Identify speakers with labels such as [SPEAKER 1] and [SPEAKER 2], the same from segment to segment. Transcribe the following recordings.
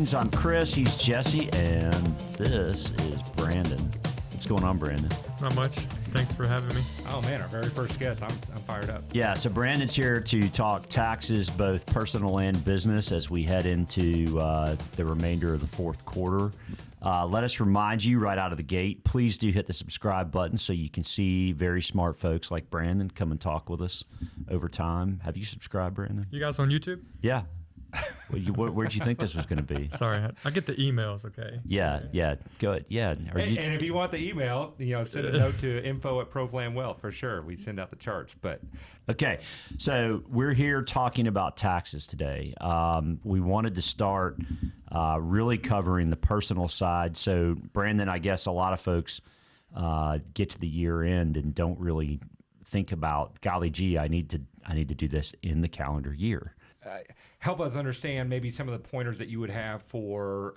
[SPEAKER 1] Gleanings. I'm Chris, he's Jesse, and this is Brandon. What's going on, Brandon?
[SPEAKER 2] Not much. Thanks for having me.
[SPEAKER 3] Oh man, our very first guest. I'm fired up.
[SPEAKER 1] Yeah, so Brandon's here to talk taxes, both personal and business, as we head into the remainder of the fourth quarter. Let us remind you right out of the gate, please do hit the subscribe button so you can see very smart folks like Brandon come and talk with us over time. Have you subscribed, Brandon?
[SPEAKER 2] You guys on YouTube?
[SPEAKER 1] Yeah. Where'd you think this was going to be?
[SPEAKER 2] Sorry, I get the emails, okay?
[SPEAKER 1] Yeah. Go ahead. Yeah.
[SPEAKER 3] And if you want the email, send a note to info@ProPlanWealth for sure. We send out the charts. But
[SPEAKER 1] okay, so we're here talking about taxes today. We wanted to start really covering the personal side. So, Brandon, I guess a lot of folks get to the year end and don't really think about, golly gee, I need to do this in the calendar year.
[SPEAKER 3] Help us understand maybe some of the pointers that you would have for,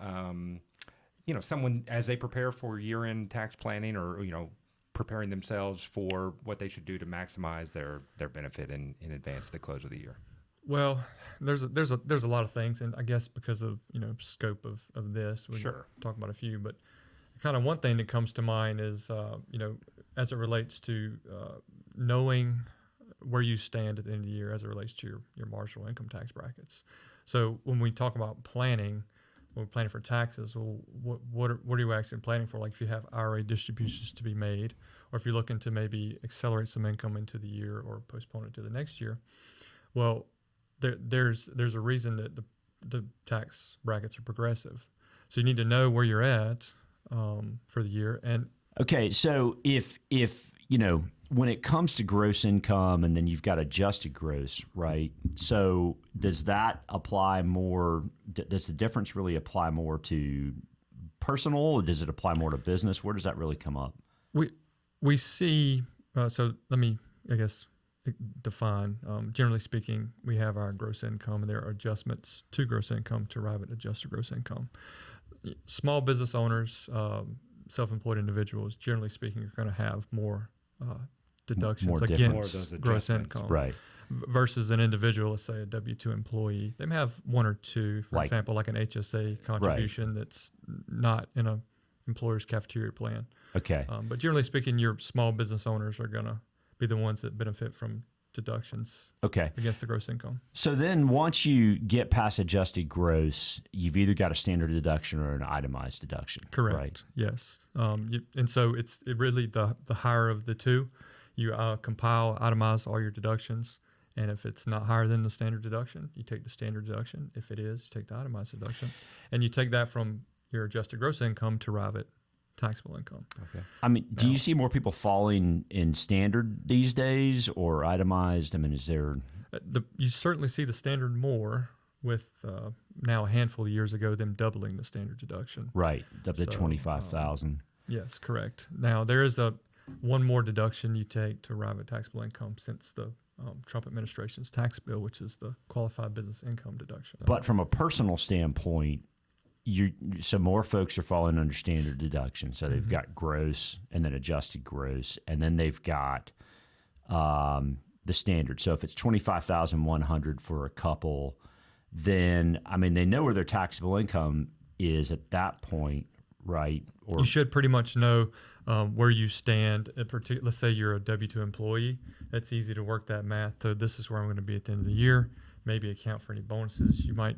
[SPEAKER 3] someone as they prepare for year-end tax planning or, preparing themselves for what they should do to maximize their benefit in advance of the close of the year.
[SPEAKER 2] Well, there's a lot of things, and I guess because of scope of this, we
[SPEAKER 3] Sure.
[SPEAKER 2] talk about a few. But kind of one thing that comes to mind is as it relates to knowing where you stand at the end of the year as it relates to your marginal income tax brackets. So when we talk about planning, when we're planning for taxes, well, what are you actually planning for? Like if you have IRA distributions to be made, or if you're looking to maybe accelerate some income into the year or postpone it to the next year, well, there's a reason that the tax brackets are progressive. So you need to know where you're at for the year. And
[SPEAKER 1] okay, so if when it comes to gross income and then you've got adjusted gross, right? So does that apply more? Does the difference really apply more to personal, or does it apply more to business? Where does that really come up?
[SPEAKER 2] We see. So let me, I guess, define. Generally speaking, we have our gross income, and there are adjustments to gross income to arrive at adjusted gross income. Small business owners, self-employed individuals, generally speaking, are going to have more deductions against gross income,
[SPEAKER 1] right?
[SPEAKER 2] Versus an individual, let's say a W-2 employee, they may have one or two, for example, like an HSA contribution that's not in a employer's cafeteria plan.
[SPEAKER 1] Okay.
[SPEAKER 2] But generally speaking, your small business owners are going to be the ones that benefit from deductions against the gross income.
[SPEAKER 1] So then once you get past adjusted gross, you've either got a standard deduction or an itemized deduction.
[SPEAKER 2] Correct.
[SPEAKER 1] Right?
[SPEAKER 2] Yes. And so it really the higher of the two. You compile, itemize all your deductions, and if it's not higher than the standard deduction, you take the standard deduction. If it is, you take the itemized deduction, and you take that from your adjusted gross income to arrive at taxable income.
[SPEAKER 1] Okay. I mean, do you see more people falling in standard these days or itemized? I mean, is there...
[SPEAKER 2] You certainly see the standard more with now a handful of years ago them doubling the standard deduction.
[SPEAKER 1] Right, up to $25,000.
[SPEAKER 2] Yes, correct. Now, there is one more deduction you take to arrive at taxable income since the Trump administration's tax bill, which is the qualified business income deduction.
[SPEAKER 1] But from a personal standpoint, so more folks are falling under standard deduction. So they've got gross and then adjusted gross, and then they've got the standard. So if it's $25,100 for a couple, then they know where their taxable income is at that point, right? Or
[SPEAKER 2] you should pretty much know where you stand. Let's say you're a W-2 employee. It's easy to work that math. So this is where I'm going to be at the end of the year. Maybe account for any bonuses you might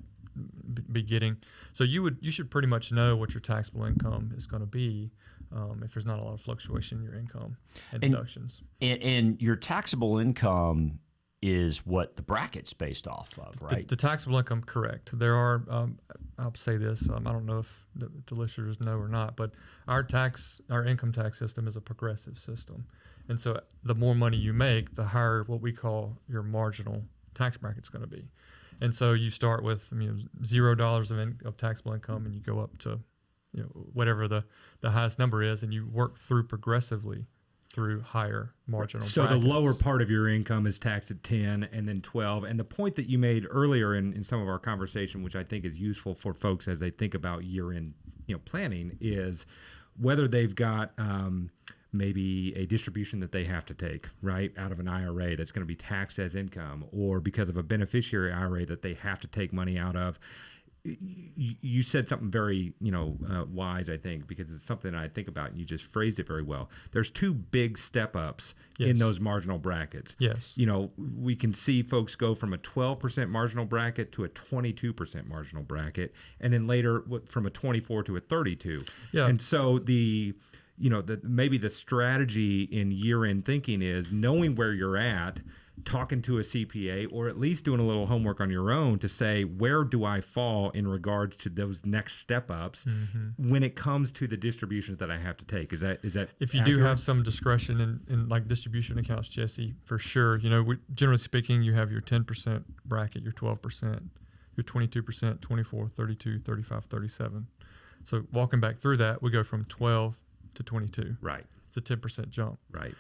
[SPEAKER 2] be getting. So you should pretty much know what your taxable income is going to be if there's not a lot of fluctuation in your income and deductions.
[SPEAKER 1] And your taxable income is what the bracket's based off of, right?
[SPEAKER 2] The taxable income, correct. There are, I'll say this, I don't know if the listeners know or not, but our income tax system is a progressive system. And so the more money you make, the higher what we call your marginal tax bracket's going to be. And so you start with $0 of taxable income, and you go up to whatever the highest number is, and you work through progressively through higher marginal brackets.
[SPEAKER 3] The lower part of your income is taxed at 10 and then 12. And the point that you made earlier in some of our conversation, which I think is useful for folks as they think about year-end planning, is whether they've got maybe a distribution that they have to take, right, out of an IRA that's going to be taxed as income, or because of a beneficiary IRA that they have to take money out of. you said something very, wise, I think, because it's something I think about, and you just phrased it very well. There's two big step ups in
[SPEAKER 2] Yes.
[SPEAKER 3] those marginal brackets.
[SPEAKER 2] Yes.
[SPEAKER 3] We can see folks go from a 12% marginal bracket to a 22% marginal bracket, and then later from a 24 to a 32.
[SPEAKER 2] Yeah.
[SPEAKER 3] And so maybe the strategy in year-end thinking is knowing where you're at, talking to a CPA, or at least doing a little homework on your own to say, where do I fall in regards to those next step ups when it comes to the distributions that I have to take? Is that
[SPEAKER 2] if you do have some discretion in like distribution accounts, Jesse, for sure. Generally speaking, you have your 10% bracket, your 12%, your 22%, 24, 32, 35, 37. So walking back through that, we go from 12 to 22.
[SPEAKER 3] Right.
[SPEAKER 2] It's a 10% jump.
[SPEAKER 3] Right.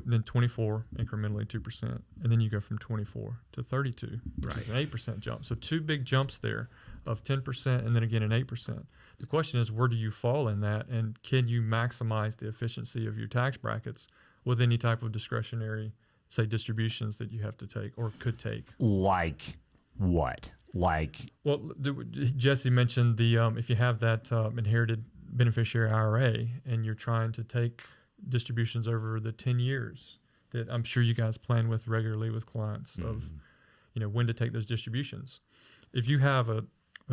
[SPEAKER 2] Then 24 incrementally 2%, and then you go from 24 to 32, which is an 8% jump. So two big jumps there of 10% and then again an 8%. The question is, where do you fall in that, and can you maximize the efficiency of your tax brackets with any type of discretionary, say, distributions that you have to take or could take?
[SPEAKER 1] Like what?
[SPEAKER 2] Well, Jesse mentioned the if you have that inherited beneficiary IRA and you're trying to take distributions over the 10 years that I'm sure you guys plan with regularly with clients of, when to take those distributions. If you have a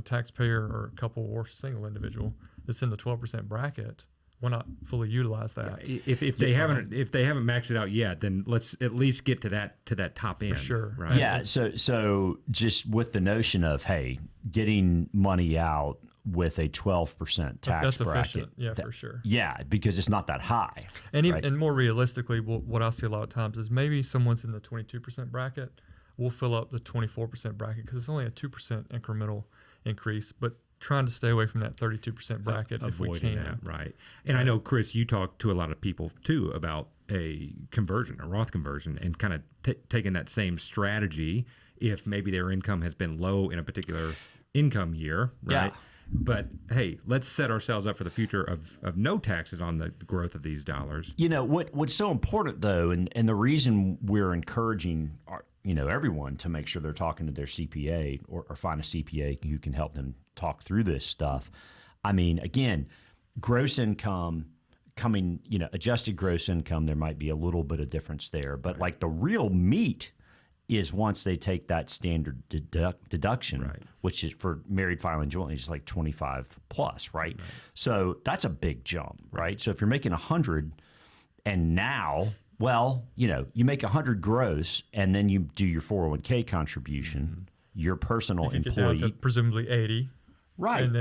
[SPEAKER 2] taxpayer or a couple or single individual that's in the 12% bracket, why not fully utilize that?
[SPEAKER 3] Yeah, if they haven't maxed it out yet, then let's at least get to that top end.
[SPEAKER 2] For sure.
[SPEAKER 3] Right.
[SPEAKER 1] Yeah. So just with the notion of, hey, getting money out with a 12% tax
[SPEAKER 2] that's
[SPEAKER 1] bracket.
[SPEAKER 2] efficient. Yeah, for sure.
[SPEAKER 1] Yeah, because it's not that high.
[SPEAKER 2] And
[SPEAKER 1] right?
[SPEAKER 2] and more realistically, what I see a lot of times is maybe someone's in the 22% bracket, we'll fill up the 24% bracket because it's only a 2% incremental increase, but trying to stay away from that 32% bracket if we
[SPEAKER 3] Avoiding
[SPEAKER 2] can.
[SPEAKER 3] that, right. And I know, Chris, you talk to a lot of people too about a conversion, a Roth conversion, and kind of taking that same strategy if maybe their income has been low in a particular income year, right?
[SPEAKER 1] Yeah.
[SPEAKER 3] But hey, let's set ourselves up for the future of no taxes on the growth of these dollars.
[SPEAKER 1] What's so important though, and the reason we're encouraging everyone to make sure they're talking to their CPA or find a CPA who can help them talk through this stuff. I mean, again, gross income coming, adjusted gross income, there might be a little bit of difference there, but like the real meat is once they take that standard deduction,
[SPEAKER 3] Right.
[SPEAKER 1] which is for married filing jointly is like 25 plus, right? So that's a big jump, right? So if you're making 100 and now, well, you make 100 gross and then you do your 401k contribution, your personal
[SPEAKER 2] You get down
[SPEAKER 1] employee,
[SPEAKER 2] to presumably 80.
[SPEAKER 1] right?
[SPEAKER 2] And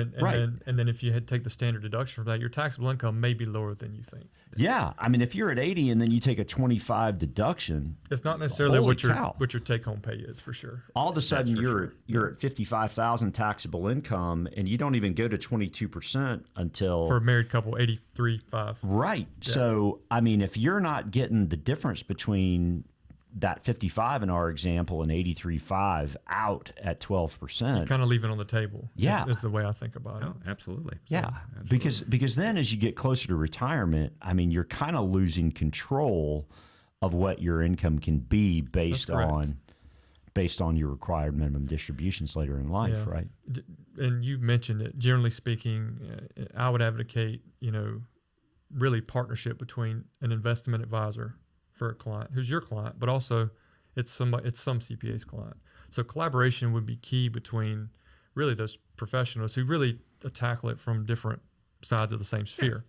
[SPEAKER 2] then if you had take the standard deduction for that, your taxable income may be lower than you think.
[SPEAKER 1] Yeah, I mean, if you're at 80 and then you take a 25 deduction,
[SPEAKER 2] It's not necessarily
[SPEAKER 1] Holy
[SPEAKER 2] what your
[SPEAKER 1] cow.
[SPEAKER 2] take home pay is for sure.
[SPEAKER 1] all of a sudden
[SPEAKER 3] for
[SPEAKER 1] you're at 55,000 taxable income, and you don't even go to 22% until
[SPEAKER 2] For a married couple, 83.5.
[SPEAKER 1] right. So I mean, if you're not getting the difference between that 55 in our example and 83.5 out at 12%,
[SPEAKER 2] Kind of leave it on the table.
[SPEAKER 1] Yeah.
[SPEAKER 2] is the way I think about it.
[SPEAKER 3] Oh, absolutely.
[SPEAKER 1] yeah,
[SPEAKER 3] Absolutely.
[SPEAKER 1] because then as you get closer to retirement, I mean, you're kind of losing control of what your income can be based
[SPEAKER 2] correct.
[SPEAKER 1] on your required minimum distributions later in life,
[SPEAKER 2] Yeah.
[SPEAKER 1] right?
[SPEAKER 2] And you mentioned it. Generally speaking, I would advocate, really partnership between an investment advisor for a client who's your client, but also it's some CPA's client. So collaboration would be key between really those professionals who really tackle it from different sides of the same sphere.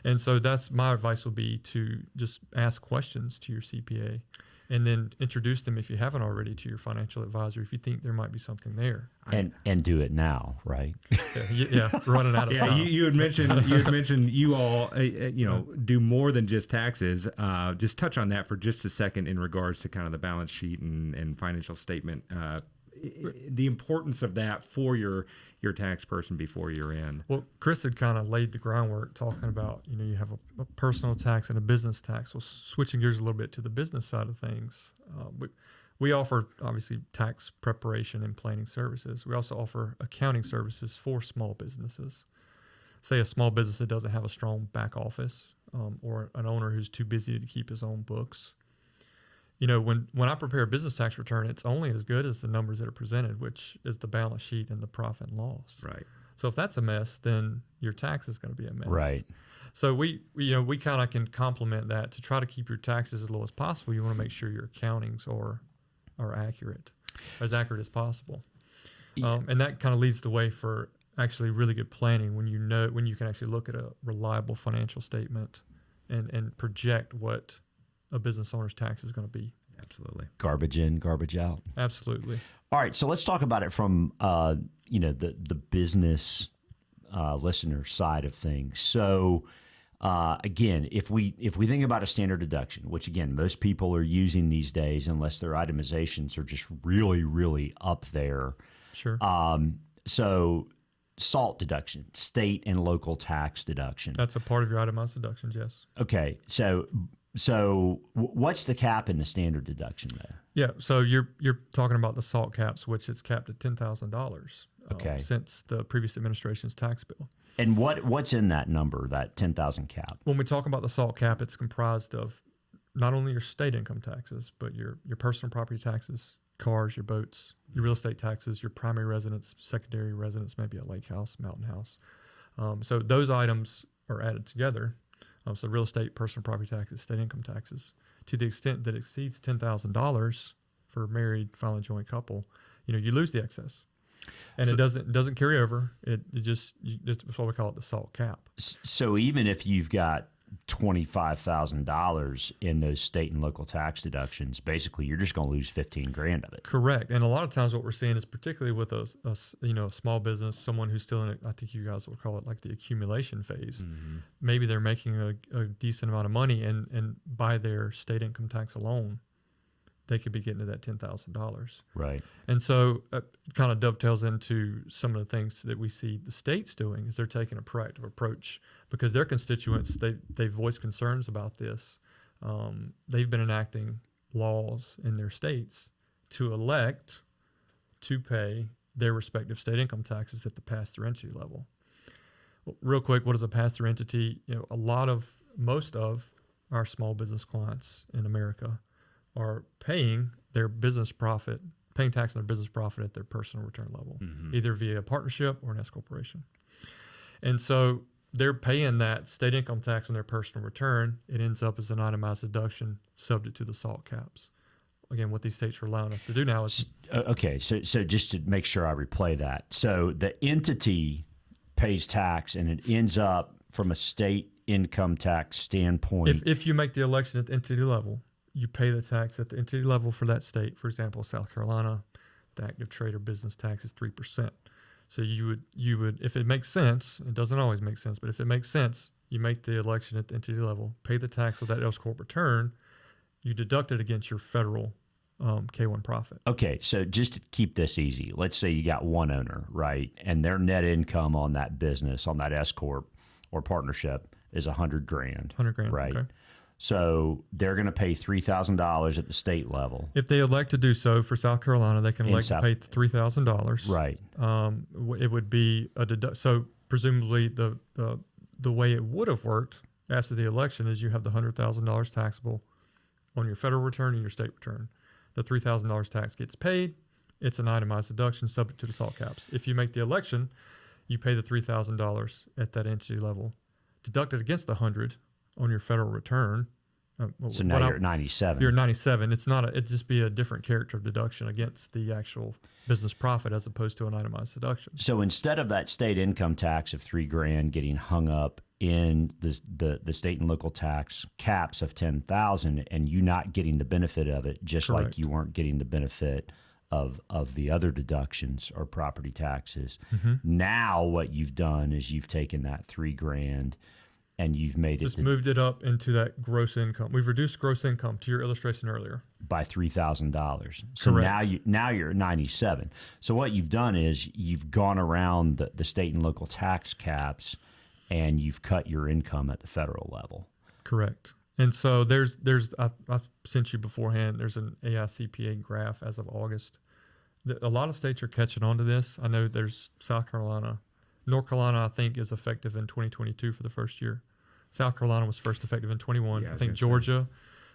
[SPEAKER 2] And so that's my advice would be to just ask questions to your CPA and then introduce them, if you haven't already, to your financial advisor if you think there might be something there.
[SPEAKER 1] And do it now, right?
[SPEAKER 2] Running out of
[SPEAKER 3] Yeah,
[SPEAKER 2] time.
[SPEAKER 3] you had mentioned you all do more than just taxes. Just touch on that for just a second in regards to kind of the balance sheet and financial statement. The importance of that for your tax person before year end.
[SPEAKER 2] Well, Chris had kind of laid the groundwork talking about, you have a personal tax and a business tax. Well, switching gears a little bit to the business side of things, we offer, obviously, tax preparation and planning services. We also offer accounting services for small businesses. Say a small business that doesn't have a strong back office or an owner who's too busy to keep his own books. when I prepare a business tax return, it's only as good as the numbers that are presented, which is the balance sheet and the profit and loss.
[SPEAKER 3] Right.
[SPEAKER 2] So if that's a mess, then your tax is going to be a mess.
[SPEAKER 1] Right.
[SPEAKER 2] So we kind of can complement that to try to keep your taxes as low as possible. You want to make sure your accountings are accurate, as accurate as possible. And that kind of leads the way for actually really good planning when you can actually look at a reliable financial statement and project what a business owner's tax is going to be.
[SPEAKER 3] Absolutely.
[SPEAKER 1] Garbage in, garbage out.
[SPEAKER 2] Absolutely.
[SPEAKER 1] All right, so let's talk about it from the business listener side of things. So again, if we think about a standard deduction, which again most people are using these days, unless their itemizations are just really, really up there.
[SPEAKER 2] Sure.
[SPEAKER 1] So SALT deduction, state and local tax deduction.
[SPEAKER 2] That's a part of your itemized deductions, yes.
[SPEAKER 1] Okay, so what's the cap in the standard deduction there?
[SPEAKER 2] Yeah, so you're talking about the SALT caps, which is capped at $10,000.
[SPEAKER 1] Okay.
[SPEAKER 2] Since the previous administration's tax bill.
[SPEAKER 1] And what's in that number, that 10,000 cap?
[SPEAKER 2] When we talk about the SALT cap, it's comprised of not only your state income taxes, but your personal property taxes, cars, your boats, your real estate taxes, your primary residence, secondary residence, maybe a lake house, mountain house. So those items are added together. So real estate, personal property taxes, state income taxes, to the extent that it exceeds $10,000 for a married, filing joint couple, you lose the excess. And it doesn't carry over. That's why we call it the SALT cap.
[SPEAKER 1] So even if you've got $25,000 in those state and local tax deductions, basically you're just going to lose $15,000 of it.
[SPEAKER 2] Correct. And a lot of times what we're seeing is particularly with a small business, someone who's still in I think you guys will call it like the accumulation phase. Mm-hmm. Maybe they're making a decent amount of money and by their state income tax alone, they could be getting to that $10,000.
[SPEAKER 1] Right.
[SPEAKER 2] And so it kind of dovetails into some of the things that we see the states doing is they're taking a proactive approach because their constituents, they voice concerns about this. They've been enacting laws in their states to elect to pay their respective state income taxes at the pass-through entity level. Well, real quick, what is a pass-through entity? Most of our small business clients in America are paying their business profit, paying tax on their business profit at their personal return level, either via a partnership or an S corporation. And so they're paying that state income tax on their personal return. It ends up as an itemized deduction subject to the SALT caps. Again, what these states are allowing us to do now is...
[SPEAKER 1] Okay, so just to make sure I replay that. So the entity pays tax and it ends up from a state income tax standpoint...
[SPEAKER 2] If you make the election at the entity level, you pay the tax at the entity level for that state. For example, South Carolina, the active trade or business tax is 3%. So you would, if it makes sense, it doesn't always make sense, but if it makes sense, you make the election at the entity level, pay the tax with that S corp return, you deduct it against your federal K1 profit.
[SPEAKER 1] Okay, so just to keep this easy, let's say you got one owner, right, and their net income on that business, on that S corp or partnership, is $100,000.
[SPEAKER 2] $100,000,
[SPEAKER 1] right?
[SPEAKER 2] Okay.
[SPEAKER 1] So they're going to pay $3,000 at the state level.
[SPEAKER 2] If they elect to do so for South Carolina, they can elect to pay $3,000.
[SPEAKER 1] Right.
[SPEAKER 2] It would be a deduct. So presumably the way it would have worked after the election is you have the $100,000 taxable on your federal return and your state return. The $3,000 tax gets paid. It's an itemized deduction subject to the SALT caps. If you make the election, you pay the $3,000 at that entity level, deducted against the $100,000 on your federal return.
[SPEAKER 1] So now you're at 97.
[SPEAKER 2] You're at 97. It'd just be a different character of deduction against the actual business profit as opposed to an itemized deduction.
[SPEAKER 1] So instead of that state income tax of $3,000 getting hung up in the state and local tax caps of $10,000 and you not getting the benefit of it, just
[SPEAKER 2] Correct.
[SPEAKER 1] like you weren't getting the benefit of the other deductions or property taxes.
[SPEAKER 2] Mm-hmm.
[SPEAKER 1] Now what you've done is you've taken that $3,000 and you've made it
[SPEAKER 2] moved it up into that gross income. We've reduced gross income to your illustration earlier
[SPEAKER 1] by $3,000. So
[SPEAKER 2] Correct.
[SPEAKER 1] now you're at 97. So what you've done is you've gone around the state and local tax caps, and you've cut your income at the federal level.
[SPEAKER 2] Correct. And so I've sent you beforehand. There's an AICPA graph as of August. A lot of states are catching on to this. I know there's South Carolina. North Carolina, I think, is effective in 2022 for the first year. South Carolina was first effective in 21.
[SPEAKER 3] Yeah,
[SPEAKER 2] I think Georgia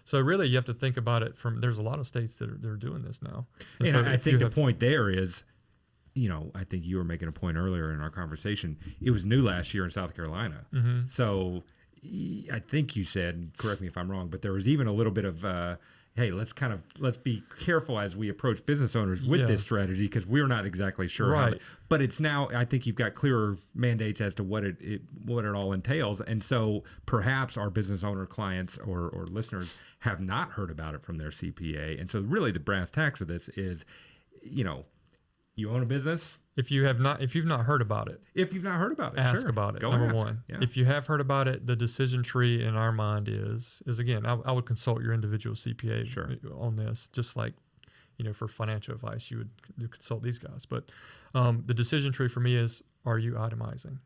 [SPEAKER 2] So really, you have to think about it from. There's a lot of states that are doing this now.
[SPEAKER 3] And
[SPEAKER 2] so
[SPEAKER 3] I think the point there is, I think you were making a point earlier in our conversation. It was new last year in South Carolina.
[SPEAKER 2] Mm-hmm.
[SPEAKER 3] So I think you said, correct me if I'm wrong, but there was even a little bit of, hey, let's be careful as we approach business owners with this strategy because we're not exactly sure.
[SPEAKER 2] Right.
[SPEAKER 3] But it's now, I think you've got clearer mandates as to what it all entails. And so perhaps our business owner clients or listeners have not heard about it from their CPA. And so really the brass tacks of this is, you own a business.
[SPEAKER 2] If you've not heard about it,
[SPEAKER 3] sure.
[SPEAKER 2] Ask about it.
[SPEAKER 3] Go
[SPEAKER 2] Number
[SPEAKER 3] ask.
[SPEAKER 2] one.
[SPEAKER 3] Yeah.
[SPEAKER 2] If you have heard about it, the decision tree in our mind is again, I would consult your individual CPA on this, just like, for financial advice, you consult these guys. But the decision tree for me is, are you itemizing?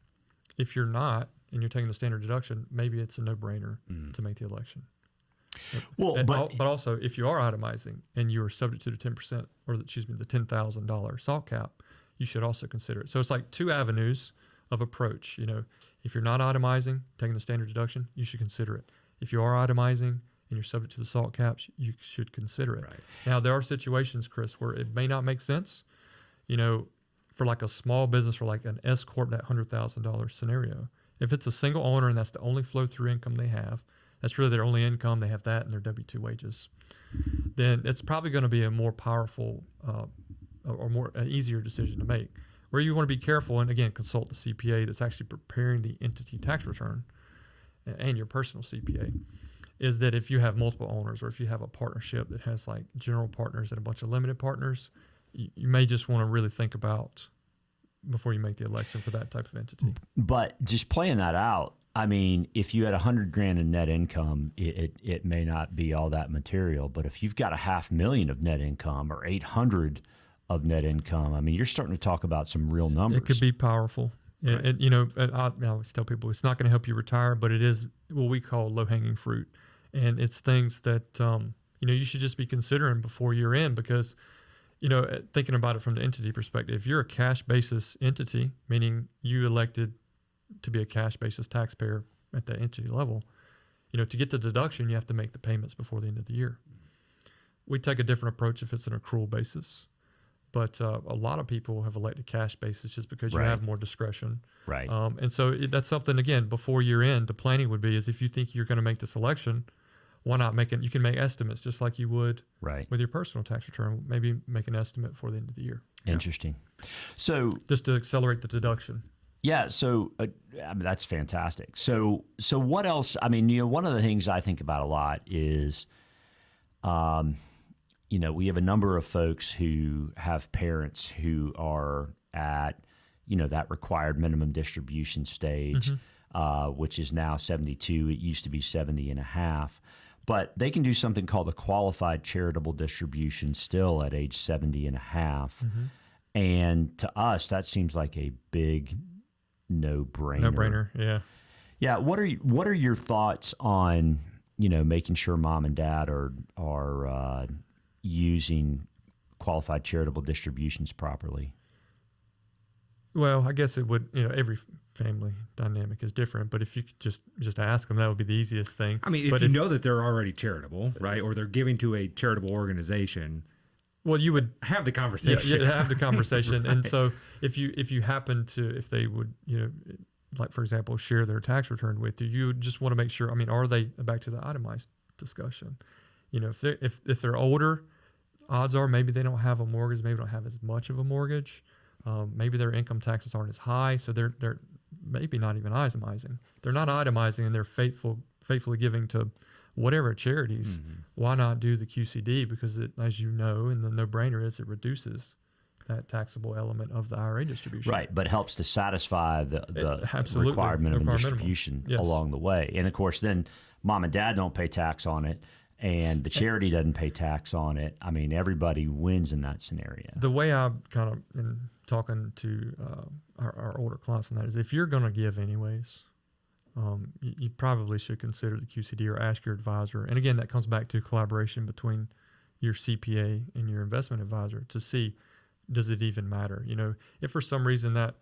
[SPEAKER 2] If you're not, and you're taking the standard deduction, maybe it's a no-brainer to make the election.
[SPEAKER 1] Well,
[SPEAKER 2] but also, if you are itemizing and you are subject to the 10% or the $10,000 SALT cap, you should also consider it. So it's like two avenues of approach. If you're not itemizing, taking the standard deduction, you should consider it. If you are itemizing and you're subject to the SALT caps, you should consider it.
[SPEAKER 3] Right.
[SPEAKER 2] Now, there are situations, Chris, where it may not make sense. For like a small business or like an S corp, that $100,000 scenario. If it's a single owner and that's the only flow-through income they have, that's really their only income, they have that and their W-2 wages, then it's probably going to be a more powerful or more easier decision to make. Where you want to be careful, and again, consult the CPA that's actually preparing the entity tax return and your personal CPA, is that if you have multiple owners or if you have a partnership that has like general partners and a bunch of limited partners, you may just want to really think about before you make the election for that type of entity.
[SPEAKER 1] But just playing that out, I mean, if you had $100,000 in net income, it may not be all that material. But if you've got $500,000 of net income or 800 of net income, I mean, you're starting to talk about some real numbers.
[SPEAKER 2] It could be powerful.
[SPEAKER 1] Right.
[SPEAKER 2] I always tell people it's not going to help you retire, but it is what we call low-hanging fruit, and it's things that you should just be considering before you're in, because thinking about it from the entity perspective, if you're a cash basis entity, meaning you elected to be a cash basis taxpayer at that entity level, to get the deduction, you have to make the payments before the end of the year. We take a different approach if it's an accrual basis, but a lot of people have elected cash basis just because you have more discretion.
[SPEAKER 1] Right.
[SPEAKER 2] And so that's something, again, before year end, the planning would be is if you think you're going to make this election, why not you can make estimates just like you would with your personal tax return, maybe make an estimate for the end of the year.
[SPEAKER 1] Interesting. So
[SPEAKER 2] just to accelerate the deduction.
[SPEAKER 1] Yeah, so I mean, that's fantastic. So what else? I mean, one of the things I think about a lot is, we have a number of folks who have parents who are at, that required minimum distribution stage, which is now 72. It used to be 70 and a half. But they can do something called a qualified charitable distribution still at age 70 and a half. And to us, that seems like a big no-brainer.
[SPEAKER 2] No-brainer, yeah.
[SPEAKER 1] Yeah. What are your thoughts on making sure mom and dad are using qualified charitable distributions properly?
[SPEAKER 2] Well, I guess it would. Every family dynamic is different, but if you could just ask them, that would be the easiest thing.
[SPEAKER 3] I mean, if you know that they're already charitable, right, or they're giving to a charitable organization.
[SPEAKER 2] Well, you would
[SPEAKER 3] have the conversation.
[SPEAKER 2] Yeah, have the conversation. Right. And so if you happen to, if they would, like for example, share their tax return with you, you just want to make sure. I mean, are they back to the itemized discussion? If they're older, odds are maybe they don't have a mortgage, maybe don't have as much of a mortgage. Maybe their income taxes aren't as high, so they're maybe not even itemizing. They're not itemizing, and they're faithfully giving to whatever charities. Why not do the QCD? Because it, as you know, and the no-brainer is it reduces that taxable element of the IRA distribution.
[SPEAKER 1] Right, but helps to satisfy the required minimum distribution along the way. And of course, then mom and dad don't pay tax on it, and the charity doesn't pay tax on it. I mean, everybody wins in that scenario.
[SPEAKER 2] The way I kind of, in talking to our older clients on that, is if you're going to give anyways, you probably should consider the QCD or ask your advisor. And again, that comes back to collaboration between your CPA and your investment advisor to see, does it even matter? If for some reason that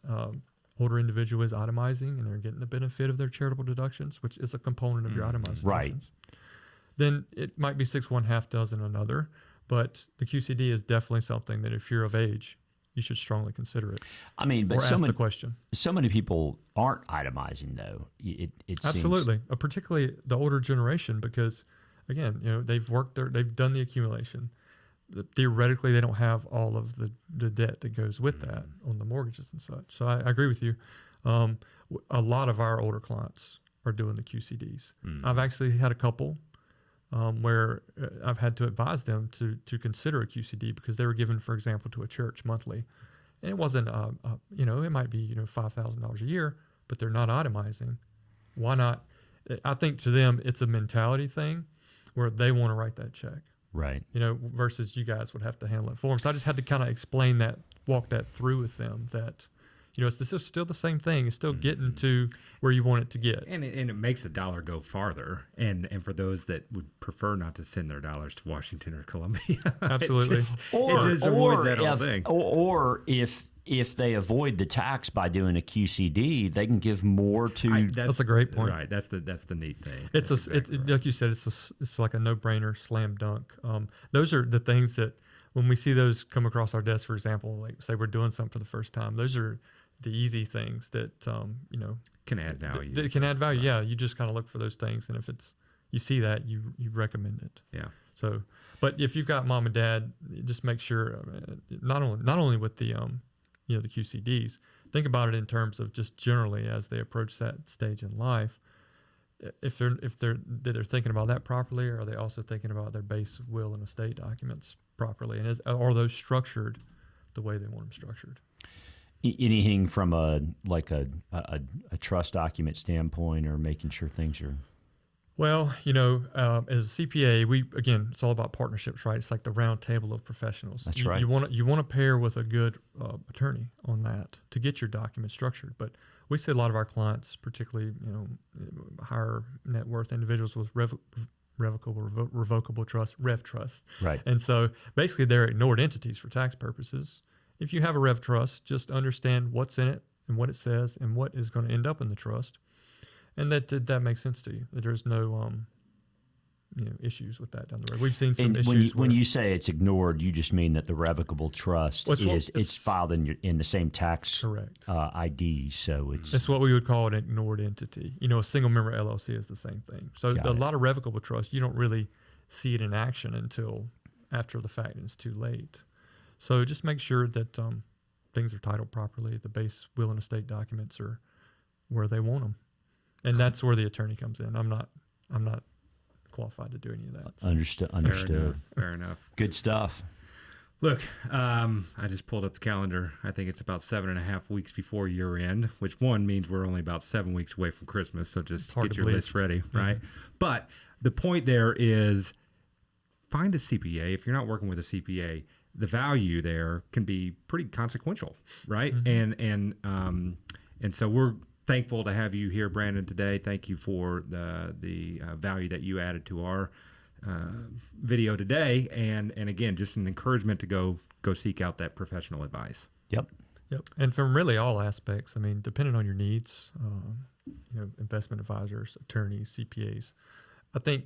[SPEAKER 2] older individual is itemizing and they're getting the benefit of their charitable deductions, which is a component of your itemized deductions, then it might be 6 one, half dozen another. But the QCD is definitely something that if you're of age, you should strongly consider it.
[SPEAKER 1] I mean, but
[SPEAKER 2] or ask the question.
[SPEAKER 1] So many people aren't itemizing, though. It
[SPEAKER 2] Absolutely, particularly the older generation, because again, they've they've done the accumulation. Theoretically, they don't have all of the debt that goes with that on the mortgages and such. So I agree with you. A lot of our older clients are doing the QCDs. I've actually had a couple where I've had to advise them to consider a QCD because they were given, for example, to a church monthly. And it wasn't, it might be, $5,000 a year, but they're not itemizing. Why not? I think to them, it's a mentality thing where they want to write that check.
[SPEAKER 1] Right.
[SPEAKER 2] Versus you guys would have to handle it for them. So I just had to kind of explain that, walk that through with them that, it's still the same thing. It's still getting to where you want it to get.
[SPEAKER 3] And it makes a dollar go farther. And for those that would prefer not to send their dollars to Washington or Columbia.
[SPEAKER 2] Absolutely.
[SPEAKER 3] It just avoids that whole thing.
[SPEAKER 1] Or if they avoid the tax by doing a QCD, they can give more to.
[SPEAKER 2] That's a great point.
[SPEAKER 3] Right. That's the neat thing.
[SPEAKER 2] It's like you said. It's like a no-brainer, slam dunk. Those are the things that when we see those come across our desk, for example, like say we're doing something for the first time. Those are the easy things that
[SPEAKER 3] can add value.
[SPEAKER 2] That can add value. Right. Yeah, you just kind of look for those things, and if you see that, you recommend it.
[SPEAKER 3] Yeah.
[SPEAKER 2] So, but if you've got mom and dad, just make sure not only with the the QCDs, think about it in terms of just generally as they approach that stage in life. If they're thinking about that properly, or are they also thinking about their base will and estate documents properly, and are those structured the way they want them structured?
[SPEAKER 1] Anything from a trust document standpoint, or making sure things are.
[SPEAKER 2] Well, as a CPA, it's all about partnerships, right? It's like the round table of professionals.
[SPEAKER 1] That's right.
[SPEAKER 2] You want to pair with a good attorney on that to get your document structured. But we see a lot of our clients, particularly higher net worth individuals with revocable trust, rev trust.
[SPEAKER 1] Right.
[SPEAKER 2] And so basically they're ignored entities for tax purposes. If you have a rev trust, just understand what's in it and what it says and what is going to end up in the trust. And that makes sense to you. That there's no issues with that down the road. We've seen some issues.
[SPEAKER 1] When you say it's ignored, you just mean that the revocable trust it's filed in the same tax
[SPEAKER 2] correct
[SPEAKER 1] ID. So it's
[SPEAKER 2] what we would call an ignored entity. A single member LLC is the same thing. So a lot of revocable trusts, you don't really see it in action until after the fact and it's too late. So just make sure that things are titled properly. The base will and estate documents are where they want them. And that's where the attorney comes in. I'm not qualified to do any of that. So.
[SPEAKER 1] Understood.
[SPEAKER 3] Fair enough.
[SPEAKER 1] Good stuff.
[SPEAKER 3] Look, I just pulled up the calendar. I think it's about 7.5 weeks before year end, which means we're only about 7 weeks away from Christmas. So just get your list ready, right? But the point there is find a CPA. If you're not working with a CPA, the value there can be pretty consequential, right? Mm-hmm. And so we're thankful to have you here, Brandon, today. Thank you for the value that you added to our video today, and again, just an encouragement to go seek out that professional advice.
[SPEAKER 1] Yep.
[SPEAKER 2] And from really all aspects, I mean, depending on your needs, investment advisors, attorneys, CPAs. I think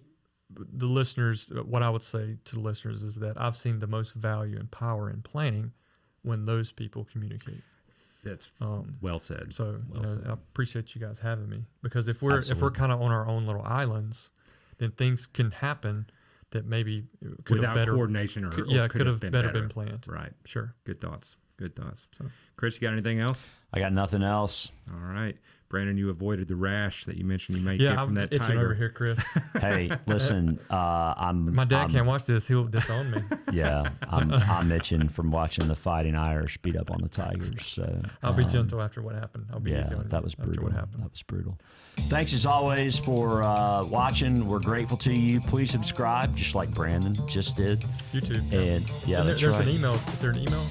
[SPEAKER 2] the listeners, what I would say to the listeners is that I've seen the most value and power in planning when those people communicate.
[SPEAKER 3] That's well said.
[SPEAKER 2] So I appreciate you guys having me, because if we're kind of on our own little islands, then things can happen that maybe could
[SPEAKER 3] without
[SPEAKER 2] have better
[SPEAKER 3] coordination or
[SPEAKER 2] could have better been planned.
[SPEAKER 3] Right.
[SPEAKER 2] Sure.
[SPEAKER 3] Good thoughts. So, Chris, you got anything else?
[SPEAKER 1] I got nothing else.
[SPEAKER 3] All right. Brandon, you avoided the rash that you mentioned you might get from that tiger.
[SPEAKER 2] Yeah, I'm itching over here, Chris.
[SPEAKER 1] Hey, listen,
[SPEAKER 2] my dad can't watch this. He'll disown me.
[SPEAKER 1] Yeah, I'm itching from watching the Fighting Irish beat up on the Tigers. So
[SPEAKER 2] I'll be gentle after what happened. I'll be easy on you.
[SPEAKER 1] That was brutal.
[SPEAKER 2] What happened.
[SPEAKER 1] That was brutal. Thanks as always for watching. We're grateful to you. Please subscribe, just like Brandon just did.
[SPEAKER 2] YouTube.
[SPEAKER 1] And
[SPEAKER 2] there's an email. Is there an email?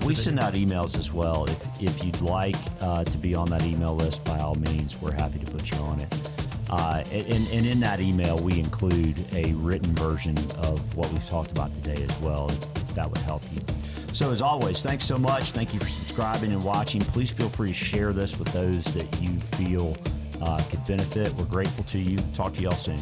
[SPEAKER 1] We send out emails as well. If you'd like to be on that email list, by all means, we're happy to put you on it. And in that email, we include a written version of what we've talked about today as well, if that would help you. So as always, thanks so much. Thank you for subscribing and watching. Please feel free to share this with those that you feel could benefit. We're grateful to you. Talk to y'all soon.